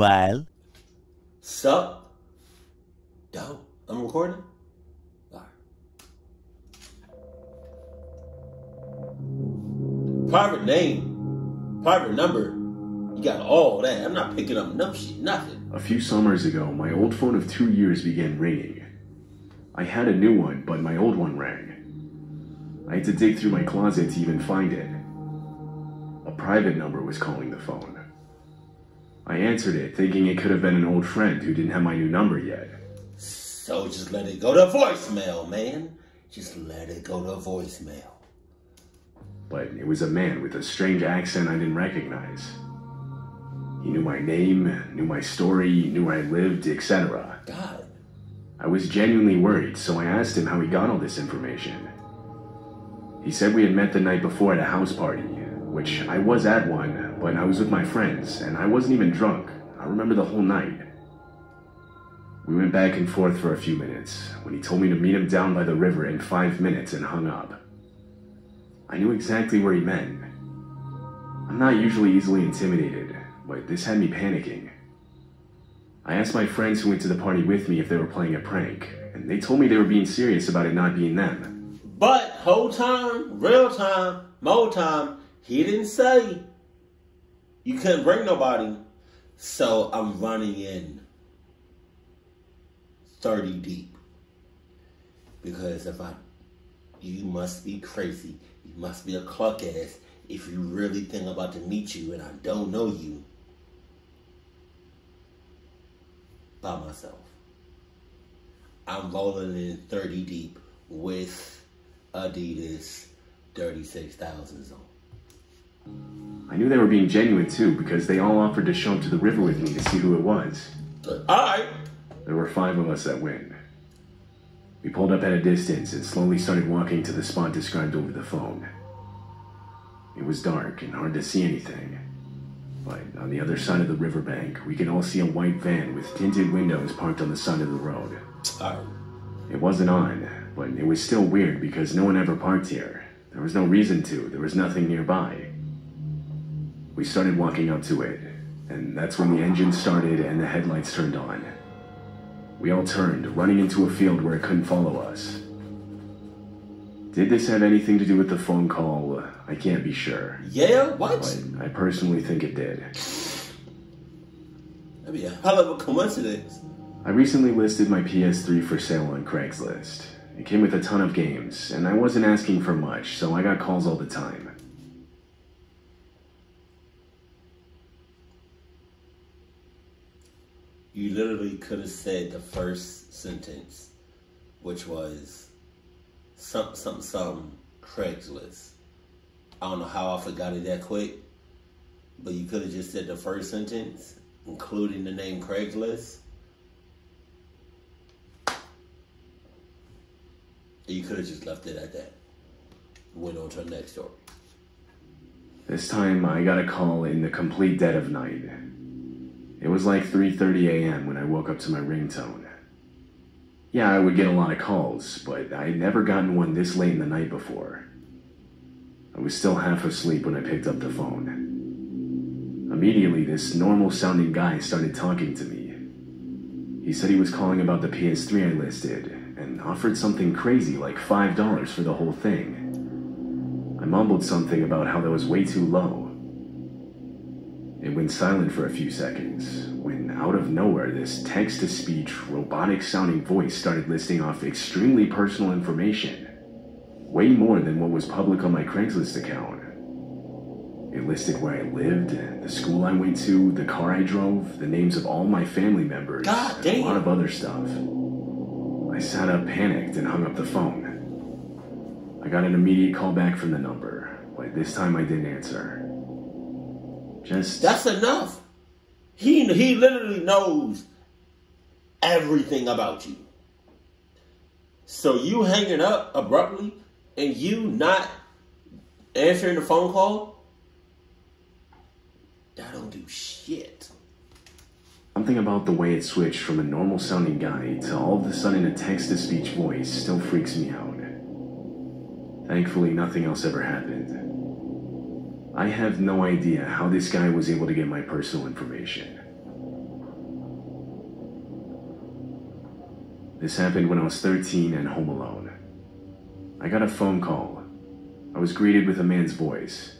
Meanwhile, Sup? Dope. I'm recording? Alright. Private name, private number. You got all that. I'm not picking up no shit, nothing. A few summers ago, my old phone of 2 years began ringing. I had a new one, but my old one rang. I had to dig through my closet to even find it. A private number was calling the phone. I answered it, thinking it could have been an old friend who didn't have my new number yet. So just let it go to voicemail, man. Just let it go to voicemail. But it was a man with a strange accent I didn't recognize. He knew my name, knew my story, knew where I lived, etc. God. I was genuinely worried, so I asked him how he got all this information. He said we had met the night before at a house party, which I was at one, but I was with my friends, and I wasn't even drunk. I remember the whole night. We went back and forth for a few minutes, when he told me to meet him down by the river in 5 minutes and hung up. I knew exactly where he meant. I'm not usually easily intimidated, but this had me panicking. I asked my friends who went to the party with me if they were playing a prank, and they told me they were being serious about it not being them. But whole time, real time, more time, he didn't say you couldn't bring nobody. So I'm running in 30 deep. Because you must be crazy. You must be a cluck ass if you really think I'm about to meet you and I don't know you by myself. I'm rolling in 30 deep with Adidas 36,000s on. I knew they were being genuine too, because they all offered to show up to the river with me to see who it was. Alright. There were 5 of us that went. We pulled up at a distance and slowly started walking to the spot described over the phone. It was dark and hard to see anything, but on the other side of the riverbank, we could all see a white van with tinted windows parked on the side of the road. It wasn't on, but it was still weird because no one ever parked here. There was no reason to, there was nothing nearby. We started walking up to it, and that's when the engine started and the headlights turned on. We all turned, running into a field where it couldn't follow us. Did this have anything to do with the phone call? I can't be sure. Yeah? What? But I personally think it did. That'd be a hell of a coincidence. I recently listed my PS3 for sale on Craigslist. It came with a ton of games, and I wasn't asking for much, so I got calls all the time. You literally could have said the first sentence, which was something, Craigslist. I don't know how I forgot it that quick, but you could have just said the first sentence, including the name Craigslist. You could have just left it at that. Went on to the next story. This time, I got a call in the complete dead of night. It was like 3:30 a.m. when I woke up to my ringtone. Yeah, I would get a lot of calls, but I had never gotten one this late in the night before. I was still half asleep when I picked up the phone. Immediately, this normal-sounding guy started talking to me. He said he was calling about the PS3 I listed, and offered something crazy like $5 for the whole thing. I mumbled something about how that was way too low. It went silent for a few seconds, when out of nowhere this text-to-speech, robotic-sounding voice started listing off extremely personal information. Way more than what was public on my Craigslist account. It listed where I lived, the school I went to, the car I drove, the names of all my family members, and a lot of other stuff. I sat up panicked and hung up the phone. I got an immediate call back from the number, but this time I didn't answer. That's enough. He literally knows everything about you. So you hanging up abruptly and you not answering the phone call, that don't do shit. Something about the way it switched from a normal sounding guy to all of a sudden a text-to-speech voice still freaks me out. Thankfully, nothing else ever happened. I have no idea how this guy was able to get my personal information. This happened when I was 13 and home alone. I got a phone call. I was greeted with a man's voice.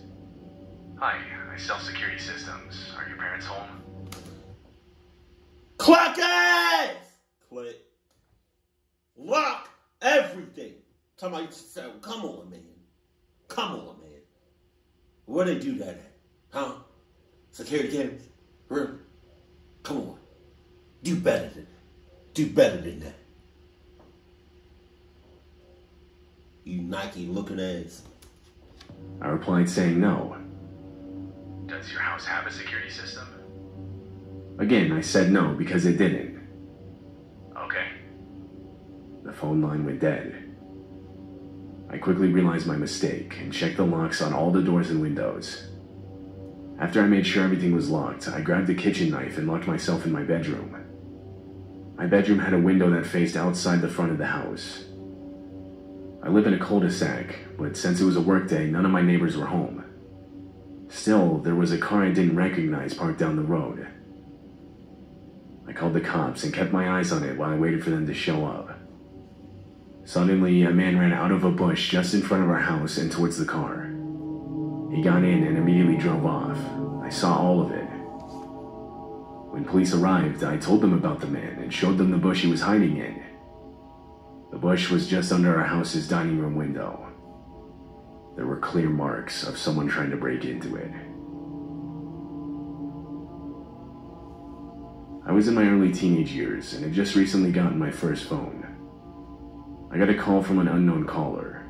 "Hi, I sell security systems. Are your parents home?" Clock ass! Click. Lock everything. Come on, man. Come on, man. Where they do that at? Huh? Security cameras? Really? Come on. Do better than that. Do better than that. You Nike looking ass. I replied saying no. "Does your house have a security system?" Again, I said no because it didn't. "Okay." The phone line went dead. I quickly realized my mistake and checked the locks on all the doors and windows. After I made sure everything was locked, I grabbed a kitchen knife and locked myself in my bedroom. My bedroom had a window that faced outside the front of the house. I live in a cul-de-sac, but since it was a work day, none of my neighbors were home. Still, there was a car I didn't recognize parked down the road. I called the cops and kept my eyes on it while I waited for them to show up. Suddenly, a man ran out of a bush just in front of our house and towards the car. He got in and immediately drove off. I saw all of it. When police arrived, I told them about the man and showed them the bush he was hiding in. The bush was just under our house's dining room window. There were clear marks of someone trying to break into it. I was in my early teenage years and had just recently gotten my first phone. I got a call from an unknown caller.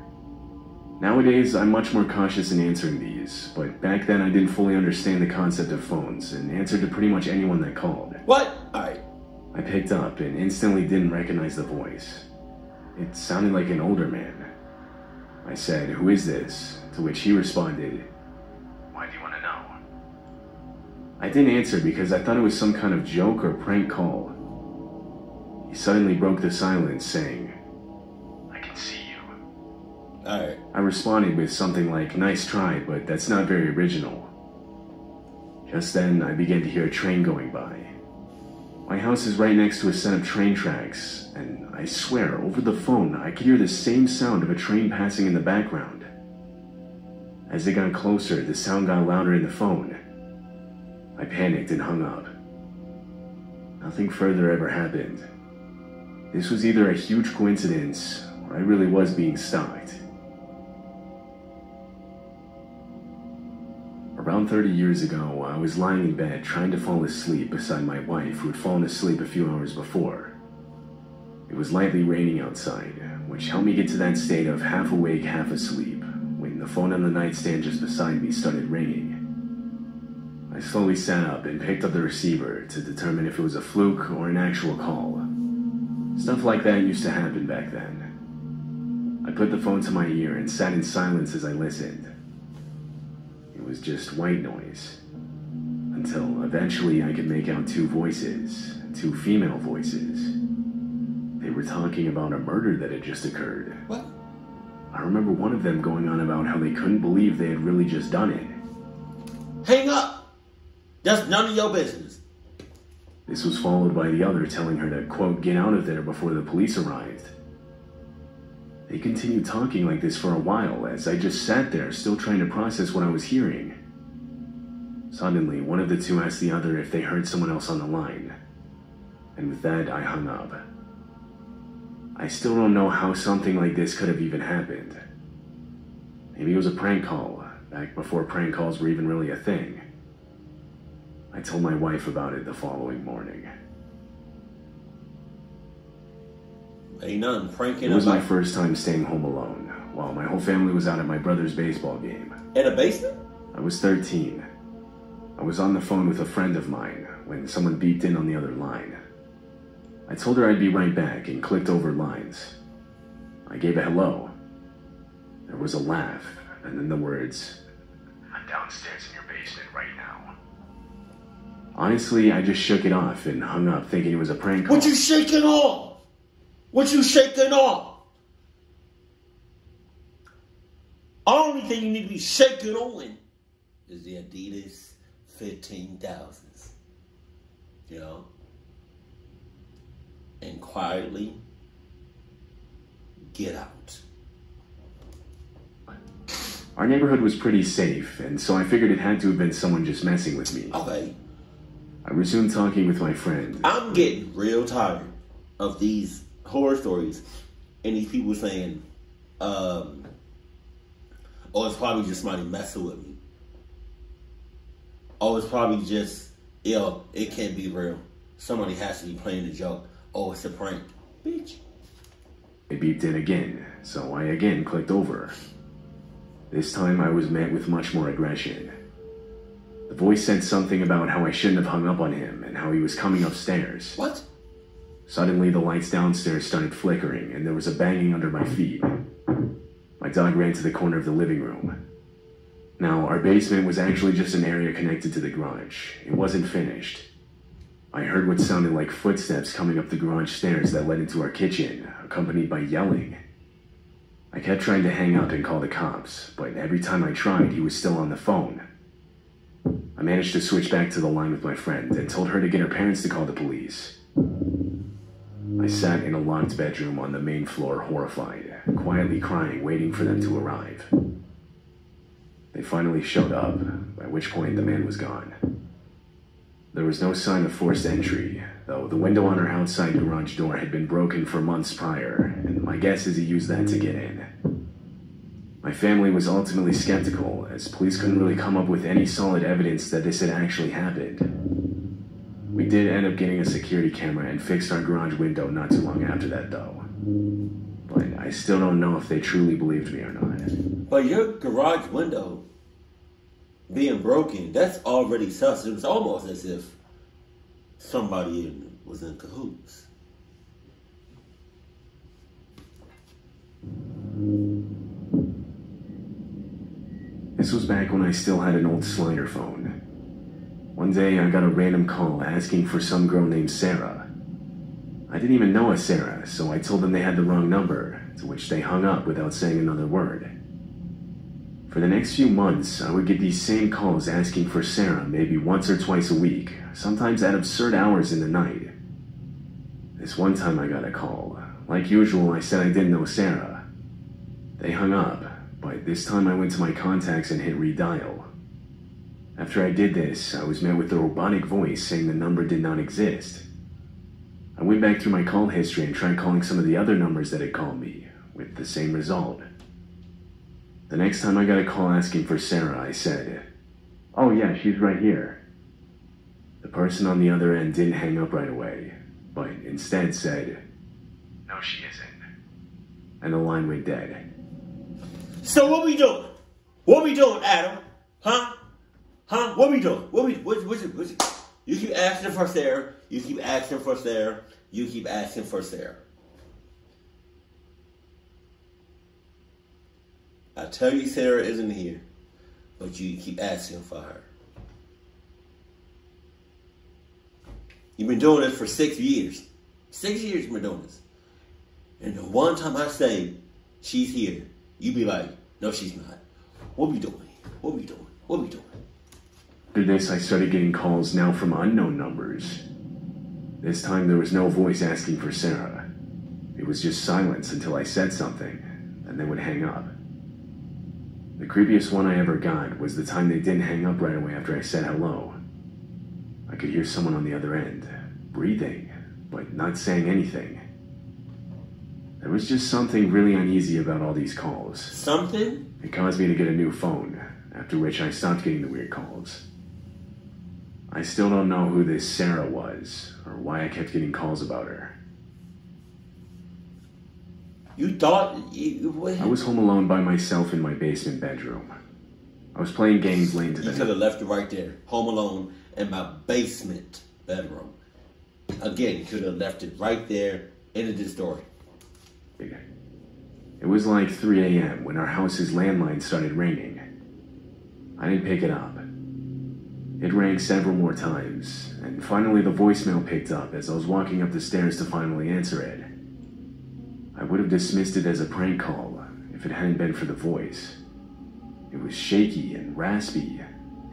Nowadays, I'm much more cautious in answering these, but back then I didn't fully understand the concept of phones and answered to pretty much anyone that called. What? Alright. I picked up and instantly didn't recognize the voice. It sounded like an older man. I said, "Who is this?" To which he responded, "Why do you want to know?" I didn't answer because I thought it was some kind of joke or prank call. He suddenly broke the silence, saying, "I can see you." Alright. I responded with something like, "Nice try, but that's not very original." Just then, I began to hear a train going by. My house is right next to a set of train tracks, and I swear, over the phone, I could hear the same sound of a train passing in the background. As it got closer, the sound got louder in the phone. I panicked and hung up. Nothing further ever happened. This was either a huge coincidence, or I really was being stalked. Around 30 years ago, I was lying in bed trying to fall asleep beside my wife, who had fallen asleep a few hours before. It was lightly raining outside, which helped me get to that state of half awake, half asleep, when the phone on the nightstand just beside me started ringing. I slowly sat up and picked up the receiver to determine if it was a fluke or an actual call. Stuff like that used to happen back then. I put the phone to my ear and sat in silence as I listened. It was just white noise. Until eventually I could make out two voices, two female voices. They were talking about a murder that had just occurred. What? I remember one of them going on about how they couldn't believe they had really just done it. Hang up! That's none of your business. This was followed by the other telling her to, quote, get out of there before the police arrived. They continued talking like this for a while as I just sat there still trying to process what I was hearing. Suddenly, one of the two asked the other if they heard someone else on the line. And with that, I hung up. I still don't know how something like this could have even happened. Maybe it was a prank call, back before prank calls were even really a thing. I told my wife about it the following morning. Ain't nothing pranking. It was my first time staying home alone, while my whole family was out at my brother's baseball game. In a basement? I was 13. I was on the phone with a friend of mine when someone beeped in on the other line. I told her I'd be right back and clicked over lines. I gave a hello. There was a laugh, and then the words, "I'm downstairs in your basement right now." Honestly, I just shook it off and hung up thinking it was a prank call. What you shaking off? What you shaking off? Only thing you need to be shaking on is the Adidas 15,000s. You know? And quietly, get out. Our neighborhood was pretty safe, and so I figured it had to have been someone just messing with me. Okay. I resumed talking with my friend. I'm getting real tired of these horror stories and these people saying, oh, it's probably just somebody messing with me. Oh, it's probably just, it can't be real. Somebody has to be playing a joke. Oh, it's a prank. Bitch. It beeped in again, so I again clicked over. This time I was met with much more aggression. The voice said something about how I shouldn't have hung up on him and how he was coming upstairs. What? Suddenly the lights downstairs started flickering and there was a banging under my feet. My dog ran to the corner of the living room. Now, our basement was actually just an area connected to the garage. It wasn't finished. I heard what sounded like footsteps coming up the garage stairs that led into our kitchen, accompanied by yelling. I kept trying to hang up and call the cops, but every time I tried, he was still on the phone. I managed to switch back to the line with my friend and told her to get her parents to call the police. I sat in a locked bedroom on the main floor, horrified, quietly crying, waiting for them to arrive. They finally showed up, by which point the man was gone. There was no sign of forced entry, though the window on our outside garage door had been broken for months prior, and my guess is he used that to get in. My family was ultimately skeptical, as police couldn't really come up with any solid evidence that this had actually happened. We did end up getting a security camera and fixed our garage window not too long after that, though. But I still don't know if they truly believed me or not. But your garage window being broken, that's already sus. It was almost as if somebody was in cahoots. This was back when I still had an old slider phone. One day I got a random call asking for some girl named Sarah. I didn't even know a Sarah, so I told them they had the wrong number, to which they hung up without saying another word. For the next few months, I would get these same calls asking for Sarah maybe once or twice a week, sometimes at absurd hours in the night. This one time I got a call. Like usual, I said I didn't know Sarah. They hung up, but this time I went to my contacts and hit redial. After I did this, I was met with a robotic voice saying the number did not exist. I went back through my call history and tried calling some of the other numbers that had called me, with the same result. The next time I got a call asking for Sarah, I said, "Oh yeah, she's right here." The person on the other end didn't hang up right away, but instead said, "No, she isn't." And the line went dead. So what we doing? What we doing, Adam? Huh? What we doing? You keep asking for Sarah. You keep asking for Sarah. You keep asking for Sarah. I tell you Sarah isn't here, but you keep asking for her. You've been doing this for 6 years. 6 years you've been doing this. And the one time I say, she's here, you be like, no, she's not. What we doing? What we doing? What we doing? After this, I started getting calls now from unknown numbers. This time, there was no voice asking for Sarah. It was just silence until I said something, and they would hang up. The creepiest one I ever got was the time they didn't hang up right away after I said hello. I could hear someone on the other end, breathing, but not saying anything. There was just something really uneasy about all these calls. Something? It caused me to get a new phone, after which I stopped getting the weird calls. I still don't know who this Sarah was, or why I kept getting calls about her. You thought... I was home alone by myself in my basement bedroom. I was playing games late into the night. You could have left it right there. Home alone in my basement bedroom. Again, you could have left it right there. Ended the story. It was like 3 a.m. when our house's landline started ringing. I didn't pick it up. It rang several more times, and finally the voicemail picked up as I was walking up the stairs to finally answer it. I would have dismissed it as a prank call if it hadn't been for the voice. It was shaky and raspy.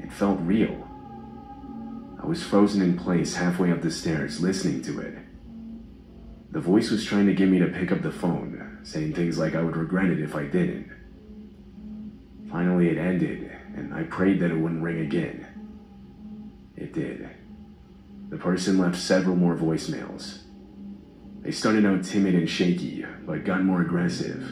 It felt real. I was frozen in place halfway up the stairs, listening to it. The voice was trying to get me to pick up the phone, saying things like I would regret it if I didn't. Finally, it ended, and I prayed that it wouldn't ring again. It did. The person left several more voicemails. They started out timid and shaky, but got more aggressive.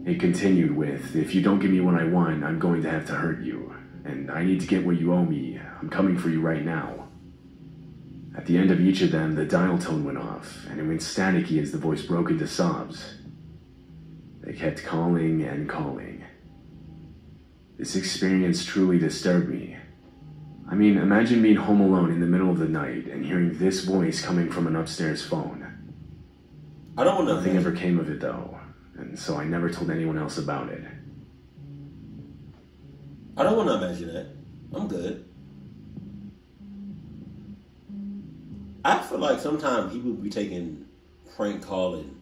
It continued with, "If you don't give me what I want, I'm going to have to hurt you. And I need to get what you owe me. I'm coming for you right now." At the end of each of them, the dial tone went off, and it went staticky as the voice broke into sobs. They kept calling and calling. This experience truly disturbed me. I mean, imagine being home alone in the middle of the night and hearing this voice coming from an upstairs phone. I don't want to. Nothing ever came of it, though, and so I never told anyone else about it. I don't want to imagine that. I'm good. I feel like sometimes people be taking prank calling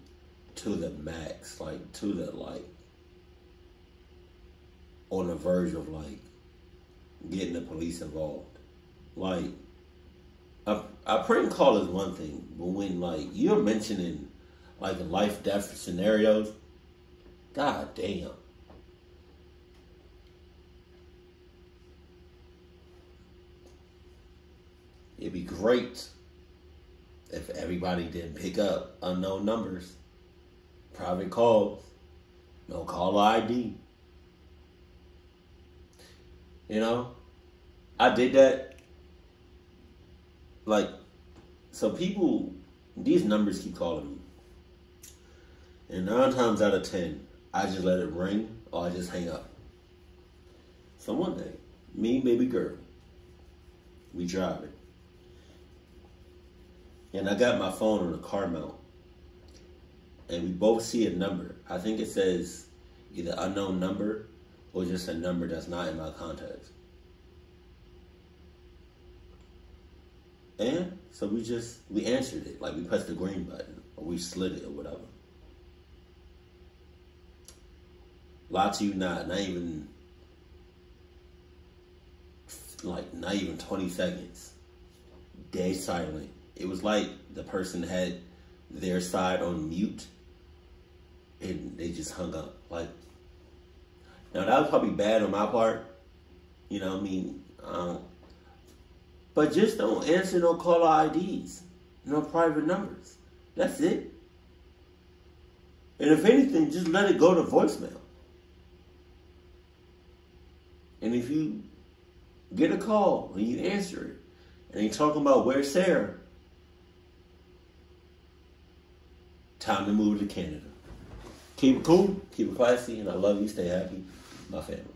to the max, like to the on the verge of getting the police involved. Like a prank call is one thing, but when you're mentioning life death scenarios, god damn. It'd be great if everybody didn't pick up unknown numbers, private calls, no caller ID. You know, I did that. So people, these numbers keep calling me. And 9 times out of 10, I just let it ring or I just hang up. So one day, me and baby girl, we driving. And I got my phone on a car mount. And we both see a number. I think it says either unknown number or just a number that's not in my contacts. And so we answered it. We pressed the green button or we slid it or whatever. Lie to you not even 20 seconds. Dead silent. It was like the person had their side on mute and they just hung up. Now that was probably bad on my part. You know what I mean? But just don't answer no caller IDs. No private numbers. That's it. And if anything, just let it go to voicemail. And if you get a call and you answer it, and you're talking about where's Sarah, time to move to Canada. Keep it cool, keep it classy, and I love you. Stay happy. My family.